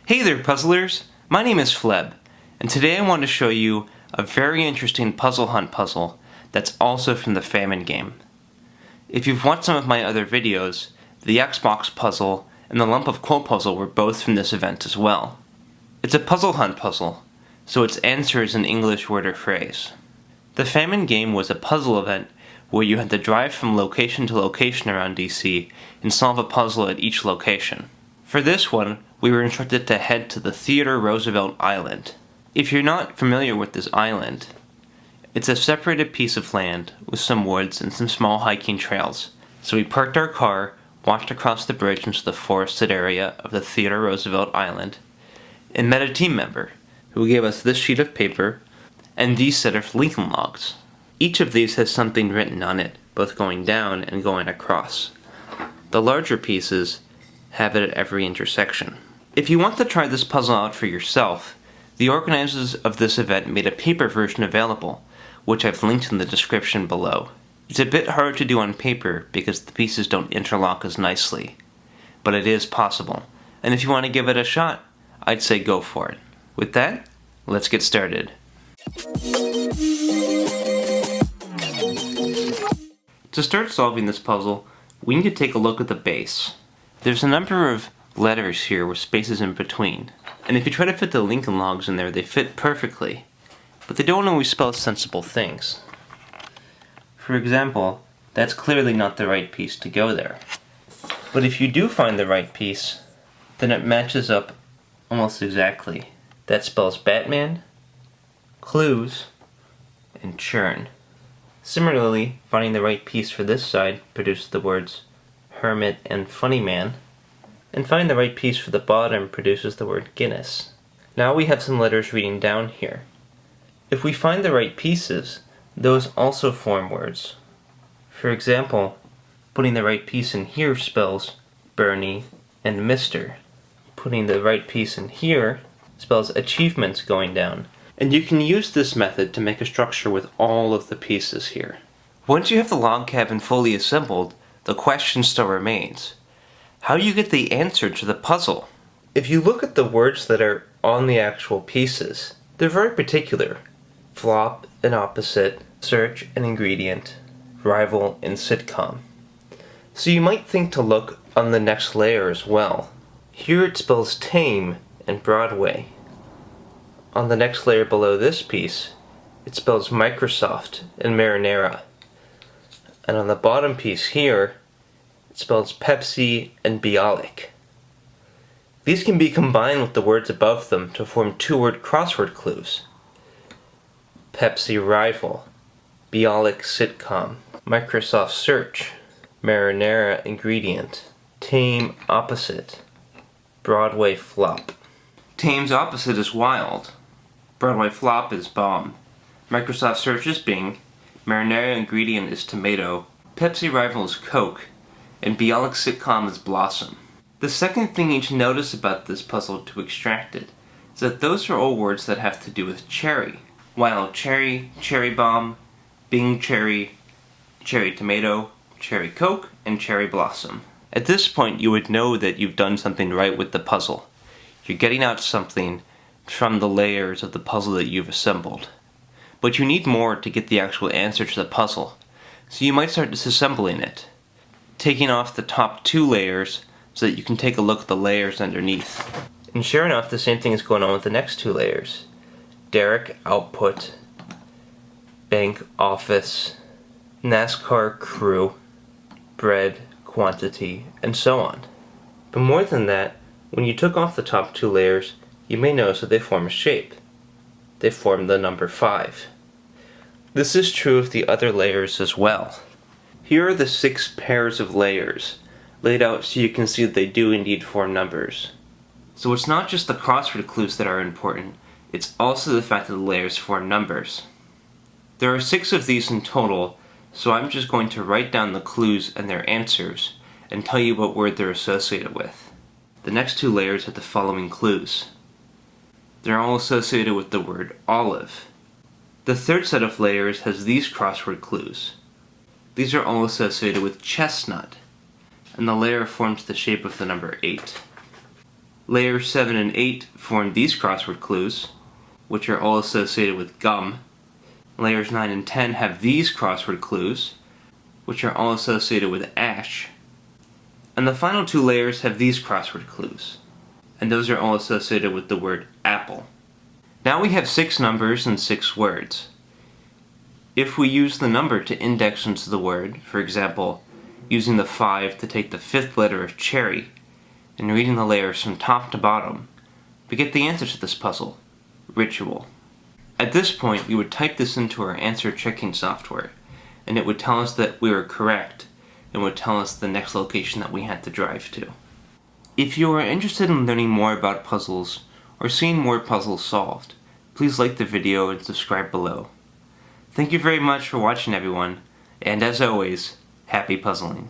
Hey there, puzzlers! My name is FLEB, and today I want to show you a very interesting puzzle hunt puzzle that's also from the Famine Game. If you've watched some of my other videos, the Xbox puzzle and the lump of coal puzzle were both from this event as well. It's a puzzle hunt puzzle, so its answer is an English word or phrase. The Famine Game was a puzzle event where you had to drive from location to location around DC and solve a puzzle at each location. For this one, we were instructed to head to the Theodore Roosevelt Island. If you're not familiar with this island, it's a separated piece of land with some woods and some small hiking trails. So we parked our car, walked across the bridge into the forested area of the Theodore Roosevelt Island, and met a team member who gave us this sheet of paper and these set of Lincoln logs. Each of these has something written on it, both going down and going across. The larger pieces have it at every intersection. If you want to try this puzzle out for yourself, the organizers of this event made a paper version available, which I've linked in the description below. It's a bit hard to do on paper because the pieces don't interlock as nicely, but it is possible, and if you want to give it a shot, I'd say go for it. With that, let's get started. To start solving this puzzle, we need to take a look at the base. There's a number of letters here with spaces in between, and if you try to fit the Lincoln logs in there, they fit perfectly, but they don't always spell sensible things. For example, that's clearly not the right piece to go there. But if you do find the right piece, then it matches up almost exactly. That spells Batman, clues, and churn. Similarly, finding the right piece for this side produces the words hermit and funny man, and finding the right piece for the bottom produces the word Guinness. Now we have some letters reading down here. If we find the right pieces, those also form words. For example, putting the right piece in here spells Bernie and Mr. Putting the right piece in here spells achievements going down. And you can use this method to make a structure with all of the pieces here. Once you have the log cabin fully assembled, the question still remains. How do you get the answer to the puzzle? If you look at the words that are on the actual pieces, they're very particular. Flop and opposite, search and ingredient, rival and sitcom. So you might think to look on the next layer as well. Here it spells tame and Broadway. On the next layer below this piece, it spells Microsoft and marinara. And on the bottom piece here, it spells Pepsi and Bialik. These can be combined with the words above them to form two-word crossword clues. Pepsi rival, Bialik sitcom, Microsoft search, marinara ingredient, tame opposite, Broadway flop. Tame's opposite is wild. Broadway flop is bomb. Microsoft search is Bing. Marinara ingredient is tomato. Pepsi rival is Coke. And Bialik sitcom is Blossom. The second thing you should notice about this puzzle to extract it is that those are all words that have to do with cherry. Wild cherry, cherry bomb, Bing cherry, cherry tomato, cherry Coke, and cherry blossom. At this point you would know that you've done something right with the puzzle. You're getting out something from the layers of the puzzle that you've assembled. But you need more to get the actual answer to the puzzle, so you might start disassembling it, taking off the top two layers so that you can take a look at the layers underneath. And sure enough, the same thing is going on with the next two layers. Derek output, bank office, NASCAR crew, bread quantity, and so on. But more than that, when you took off the top two layers, you may notice that they form a shape. They form the number 5. This is true of the other layers as well. Here are the 6 pairs of layers, laid out so you can see that they do indeed form numbers. So it's not just the crossword clues that are important, it's also the fact that the layers form numbers. There are 6 of these in total, so I'm just going to write down the clues and their answers, and tell you what word they're associated with. The next 2 layers have the following clues. They're all associated with the word olive. The third set of layers has these crossword clues. These are all associated with chestnut, and the layer forms the shape of the number 8. Layers 7 and 8 form these crossword clues, which are all associated with gum. Layers 9 and 10 have these crossword clues, which are all associated with ash. And the final 2 layers have these crossword clues, and those are all associated with the word apple. Now we have 6 numbers and 6 words. If we use the number to index into the word, for example, using the 5 to take the 5th letter of cherry, and reading the layers from top to bottom, we get the answer to this puzzle, ritual. At this point, we would type this into our answer checking software, and it would tell us that we were correct, and would tell us the next location that we had to drive to. If you are interested in learning more about puzzles, or seeing more puzzles solved, please like the video and subscribe below. Thank you very much for watching, everyone, and as always, happy puzzling.